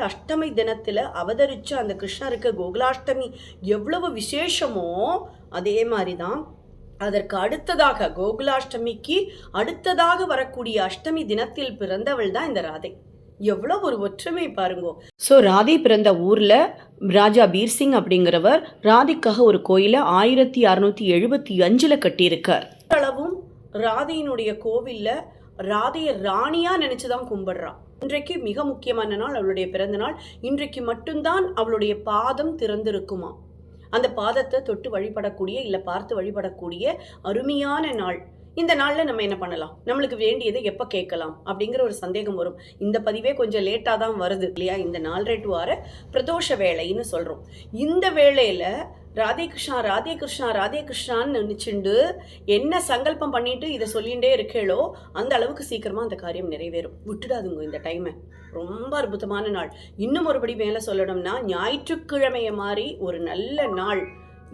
அஷ்டமி தினத்தில் அவதரித்த அந்த கிருஷ்ணருக்கு கோகுலாஷ்டமி எவ்வளவு விசேஷமோ அதே மாதிரி தான் அதற்கு அடுத்ததாக கோகுலாஷ்டமிக்கு அடுத்ததாக வரக்கூடிய அஷ்டமி தினத்தில் பிறந்தவள் தான் இந்த ராதை. எவ்வளோ ஒரு ஒற்றுமை பாருங்கோ. ஸோ ராதை பிறந்த ஊரில் ராஜா பீர்சிங் அப்படிங்கிறவர் ராதைக்காக ஒரு கோயிலை 1675 கட்டியிருக்கார். அளவும் ராதையினுடைய கோவிலில் ராதையை ராணியாக நினச்சி தான் கும்பிடுறான். இன்றைக்கு மிக முக்கியமான நாள் அவளுடைய பிறந்த நாள். இன்றைக்கு மட்டும்தான் அவளுடைய பாதம் திறந்திருக்குமா. அந்த பாதத்தை தொட்டு வழிபடக்கூடிய இல்லை பார்த்து வழிபடக்கூடிய அருமையான நாள். இந்த நாளில் நம்ம என்ன பண்ணலாம், நம்மளுக்கு வேண்டியதை எப்போ கேட்கலாம் அப்படிங்கிற ஒரு சந்தேகம் வரும். இந்த பதிவே கொஞ்சம் லேட்டாக தான் வருது இல்லையா. இந்த 4:30 to 6 பிரதோஷ வேளைன்னு சொல்கிறோம். இந்த வேளையில் ராதே கிருஷ்ணா ராதே கிருஷ்ணா ராதே கிருஷ்ணான்னு நினச்சிண்டு என்ன சங்கல்பம் பண்ணிட்டு இதை சொல்லிகிட்டே இருக்கேளோ அந்த அளவுக்கு சீக்கிரமாக அந்த காரியம் நிறைவேறும். விட்டுடாதுங்க இந்த டைமை. ரொம்ப அற்புதமான நாள். இன்னும் ஒருபடி மேலே சொல்லணும்னா ஞாயிற்றுக்கிழமையை மாதிரி ஒரு நல்ல நாள்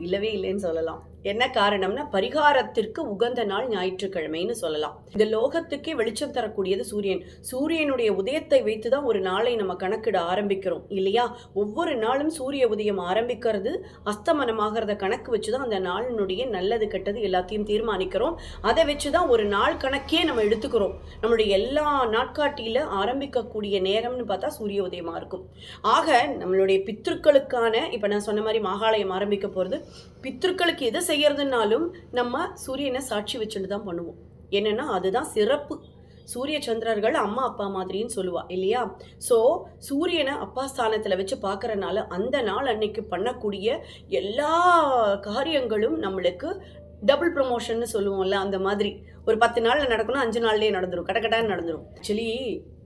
இல்லவே இல்லைன்னு சொல்லலாம். என்ன காரணம்னா பரிகாரத்திற்கு உகந்த நாள் ஞாயிற்றுக்கிழமைன்னு சொல்லலாம். இந்த லோகத்துக்கே வெளிச்சம் தரக்கூடியது சூரியன். சூரியனுடைய உதயத்தை வைத்து தான் ஒரு நாளை நம்ம கணக்கிட ஆரம்பிக்கிறோம் இல்லையா. ஒவ்வொரு நாளும் சூரிய உதயம் ஆரம்பிக்கிறது அஸ்தமனமாகிறத கணக்கு வச்சு தான் அந்த நாளினுடைய நல்லது கெட்டது எல்லாத்தையும் தீர்மானிக்கிறோம். அதை வச்சு தான் ஒரு நாள் கணக்கே நம்ம எடுத்துக்கிறோம். நம்மளுடைய எல்லா நாட்காட்டியில் ஆரம்பிக்கக்கூடிய நேரம்னு பார்த்தா சூரிய உதயமாக இருக்கும். ஆக நம்மளுடைய பித்ருக்களுக்கான இப்போ நான் சொன்ன மாதிரி மகாலயம் ஆரம்பிக்க போகிறது. பித்ருக்களுக்கு எது செய்யறதுனாலும் நம்ம சூரியனை சாட்சி வச்சுட்டு தான் பண்ணுவோம். என்னன்னா அதுதான் சிறப்பு. சூரிய சந்திரர்கள் அம்மா அப்பா மாதிரின்னு சொல்லுவா இல்லையா. ஸோ சூரியனை அப்பா ஸ்தானத்தில் வச்சு பார்க்கறனால அந்த நாள் அன்னைக்கு பண்ணக்கூடிய எல்லா காரியங்களும் நம்மளுக்கு டபுள் ப்ரமோஷன்னு சொல்லுவோம்ல. அந்த மாதிரி ஒரு 10 நாளில் நடக்கணும், 5 நாள்லேயே நடந்துடும், கடக்கடான்னு நடந்துடும். ஆக்சுவலி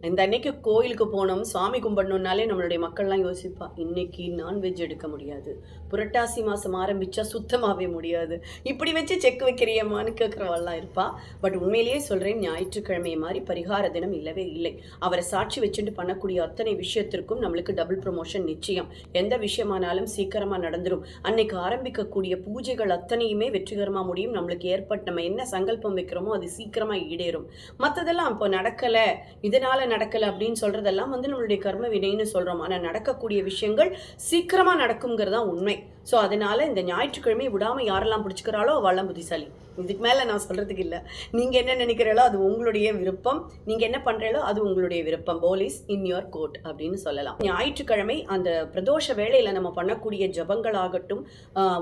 இந்த அன்னைக்கு கோயிலுக்கு போனோம் சாமி கும்பிடணுன்னாலே நம்மளுடைய மக்கள்லாம் யோசிப்பா, இன்னைக்கு நான்வெஜ் எடுக்க முடியாது, புரட்டாசி மாதம் ஆரம்பித்தா சுத்தமாகவே முடியாது, இப்படி வச்சு செக் வைக்கிறியம்மான்னு கேட்குறவாள்லாம் இருப்பா. பட் உண்மையிலேயே சொல்கிறேன், ஞாயிற்றுக்கிழமை மாதிரி பரிகார தினம் இல்லவே இல்லை. அவரை சாட்சி வச்சுட்டு பண்ணக்கூடிய அத்தனை விஷயத்திற்கும் நம்மளுக்கு டபுள் ப்ரமோஷன் நிச்சயம். எந்த விஷயமானாலும் சீக்கிரமாக நடந்துடும். அன்னைக்கு ஆரம்பிக்கக்கூடிய பூஜைகள் அத்தனையுமே வெற்றிகரமாக முடியும். நம்மளுக்கு நம்ம என்ன சங்கல்பம் வைக்கிறோமோ அது சீக்கிரமாக ஈடேறும். மற்றதெல்லாம் இப்போ நடக்கலை, இதனால் நடக்கலை அப்படின்னு சொல்றதெல்லாம் நம்மளுடைய கர்ம வினைன்னு சொல்றோம். ஆனால் நடக்கக்கூடிய விஷயங்கள் சீக்கிரமா நடக்குங்கிறது தான் உண்மை. ஸோ அதனால இந்த ஞாயிற்றுக்கிழமை விடாமல் யாரெல்லாம் பிடிச்சிக்கிறாளோ அவெல்லாம் புத்திசாலி. இதுக்கு மேலே நான் சொல்கிறதுக்கு இல்லை. நீங்கள் என்ன நினைக்கிறீங்களோ அது உங்களுடைய விருப்பம், நீங்கள் என்ன பண்ணுறீங்களோ அது உங்களுடைய விருப்பம். போலீஸ் இன் யோர் கோர்ட் அப்படின்னு சொல்லலாம். ஞாயிற்றுக்கிழமை அந்த பிரதோஷ வேளையில் நம்ம பண்ணக்கூடிய ஜபங்களாகட்டும்,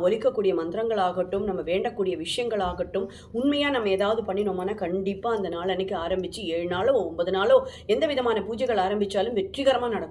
ஒலிக்கக்கூடிய மந்திரங்களாகட்டும், நம்ம வேண்டக்கூடிய விஷயங்களாகட்டும், உண்மையாக நம்ம ஏதாவது பண்ணினோம்னா கண்டிப்பாக அந்த நாள் அன்னைக்கு ஆரம்பித்து 7 நாளோ 9 நாளோ எந்த விதமான பூஜைகள் ஆரம்பித்தாலும் வெற்றிகரமாக நடக்கும்.